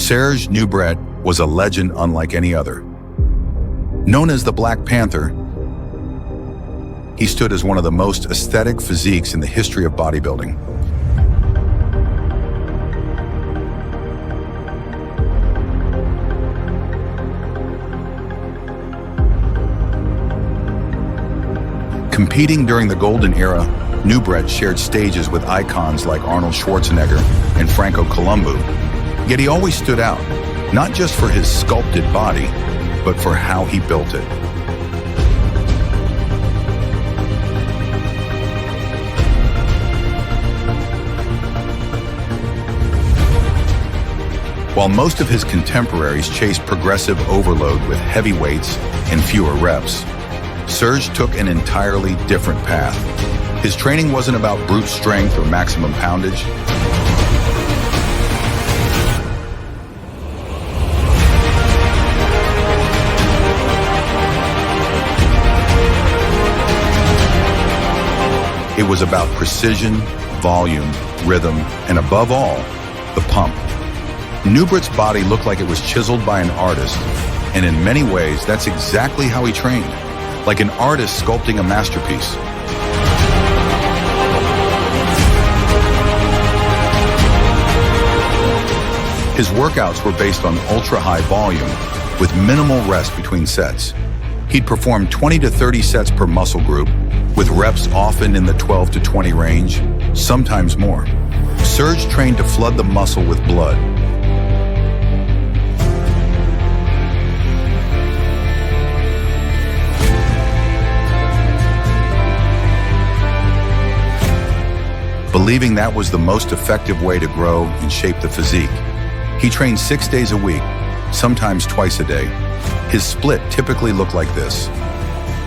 Serge Nubret was a legend unlike any other. Known as the Black Panther, he stood as one of the most aesthetic physiques in the history of bodybuilding. Competing during the golden era, Nubret shared stages with icons like Arnold Schwarzenegger and Franco Columbu. Yet he always stood out, not just for his sculpted body, but for how he built it. While most of his contemporaries chased progressive overload with heavy weights and fewer reps, Serge took an entirely different path. His training wasn't about brute strength or maximum poundage. It was about precision, volume, rhythm, and above all, the pump. Nubret's body looked like it was chiseled by an artist, and in many ways, that's exactly how he trained, like an artist sculpting a masterpiece. His workouts were based on ultra-high volume, with minimal rest between sets. He'd perform 20 to 30 sets per muscle group, with reps often in the 12 to 20 range, sometimes more. Serge trained to flood the muscle with blood. Believing that was the most effective way to grow and shape the physique. He trained 6 days a week, sometimes twice a day. His split typically looked like this: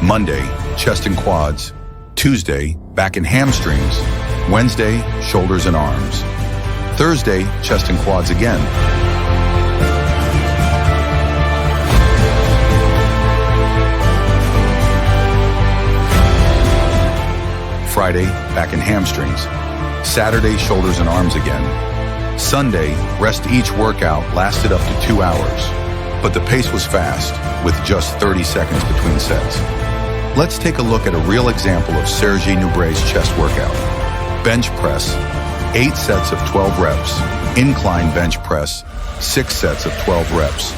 Monday, chest and quads; Tuesday, back and hamstrings; Wednesday, shoulders and arms; Thursday, chest and quads again; Friday, back and hamstrings; Saturday, shoulders and arms again; Sunday, rest. Each workout lasted up to 2 hours, but the pace was fast, with just 30 seconds between sets. Let's take a look at a real example of Serge Nubret's chest workout. Bench press, 8 sets of 12 reps. Incline bench press, 6 sets of 12 reps.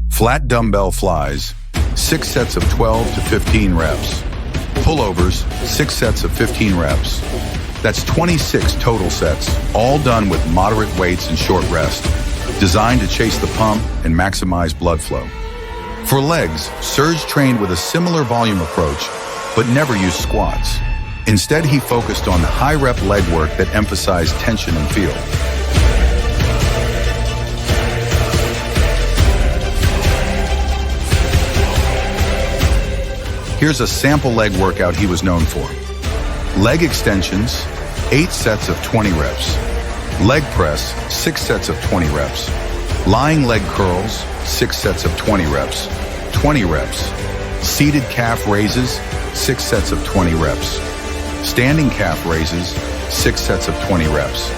Flat dumbbell flies, 6 sets of 12 to 15 reps. Pullovers, 6 sets of 15 reps. That's 26 total sets, all done with moderate weights and short rest, designed to chase the pump and maximize blood flow. For legs, Serge trained with a similar volume approach, but never used squats. Instead, he focused on high-rep leg work that emphasized tension and feel. Here's a sample leg workout he was known for. Leg extensions, 8 sets of 20 reps. Leg press, 6 sets of 20 reps. Lying leg curls, 6 sets of 20 reps. 20 reps. Seated calf raises, 6 sets of 20 reps. Standing calf raises, 6 sets of 20 reps.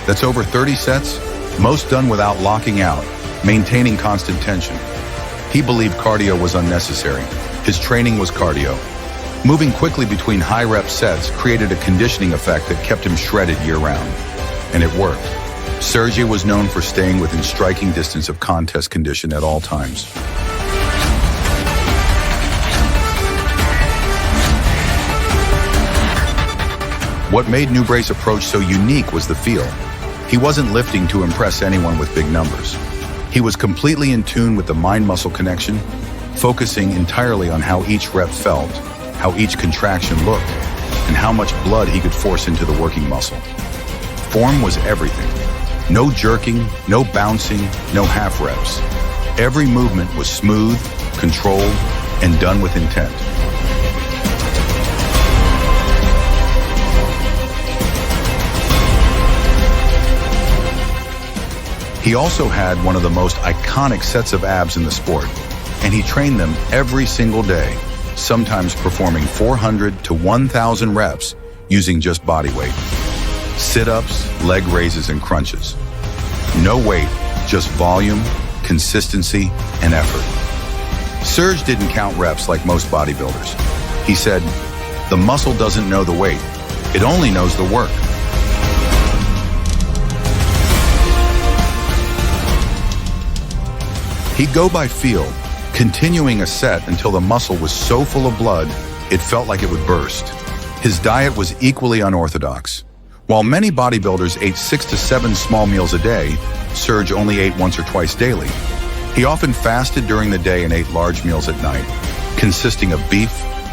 That's over 30 sets, most done without locking out, maintaining constant tension. He believed cardio was unnecessary. His training was cardio. Moving quickly between high-rep sets created a conditioning effect that kept him shredded year-round. And it worked. Serge was known for staying within striking distance of contest condition at all times. What made Nubret's approach so unique was the feel. He wasn't lifting to impress anyone with big numbers. He was completely in tune with the mind-muscle connection, focusing entirely on how each rep felt, how each contraction looked, and how much blood he could force into the working muscle. Form was everything. No jerking, no bouncing, no half reps. Every movement was smooth, controlled, and done with intent. He also had one of the most iconic sets of abs in the sport, and he trained them every single day, sometimes performing 400 to 1,000 reps using just body weight. Sit-ups, leg raises, and crunches. No weight, just volume, consistency, and effort. Serge didn't count reps like most bodybuilders. He said, "The muscle doesn't know the weight, it only knows the work." He'd go by feel, continuing a set until the muscle was so full of blood, it felt like it would burst. His diet was equally unorthodox. While many bodybuilders ate 6 to 7 small meals a day, Serge only ate once or twice daily. He often fasted during the day and ate large meals at night, consisting of beef,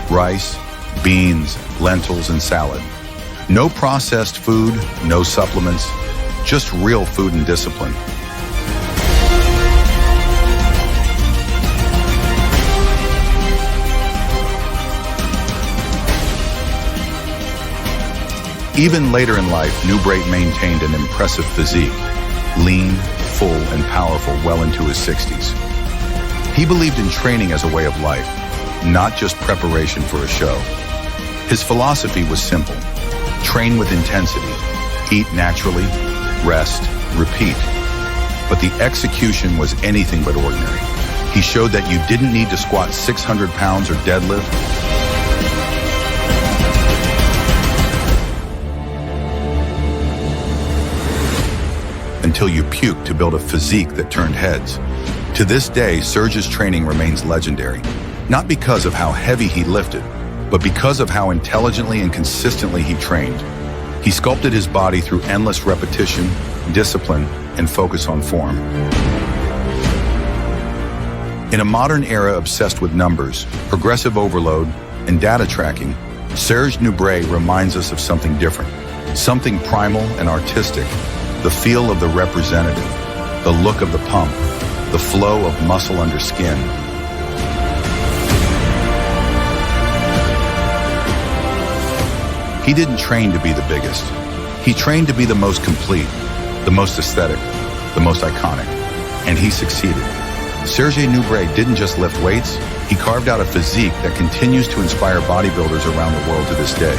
rice, beans, lentils, and salad. No processed food, no supplements, just real food and discipline. Even later in life, Nubret maintained an impressive physique, lean, full, and powerful well into his 60s. He believed in training as a way of life, not just preparation for a show. His philosophy was simple: train with intensity, eat naturally, rest, repeat. But the execution was anything but ordinary. He showed that you didn't need to squat 600 pounds or deadlift. Until you puked to build a physique that turned heads. To this day, Serge's training remains legendary, not because of how heavy he lifted, but because of how intelligently and consistently he trained. He sculpted his body through endless repetition, discipline, and focus on form. In a modern era obsessed with numbers, progressive overload, and data tracking, Serge Nubret reminds us of something different, something primal and artistic. The feel of the representative, the look of the pump, the flow of muscle under skin. He didn't train to be the biggest. He trained to be the most complete, the most aesthetic, the most iconic. And he succeeded. Serge Nubret didn't just lift weights, he carved out a physique that continues to inspire bodybuilders around the world to this day.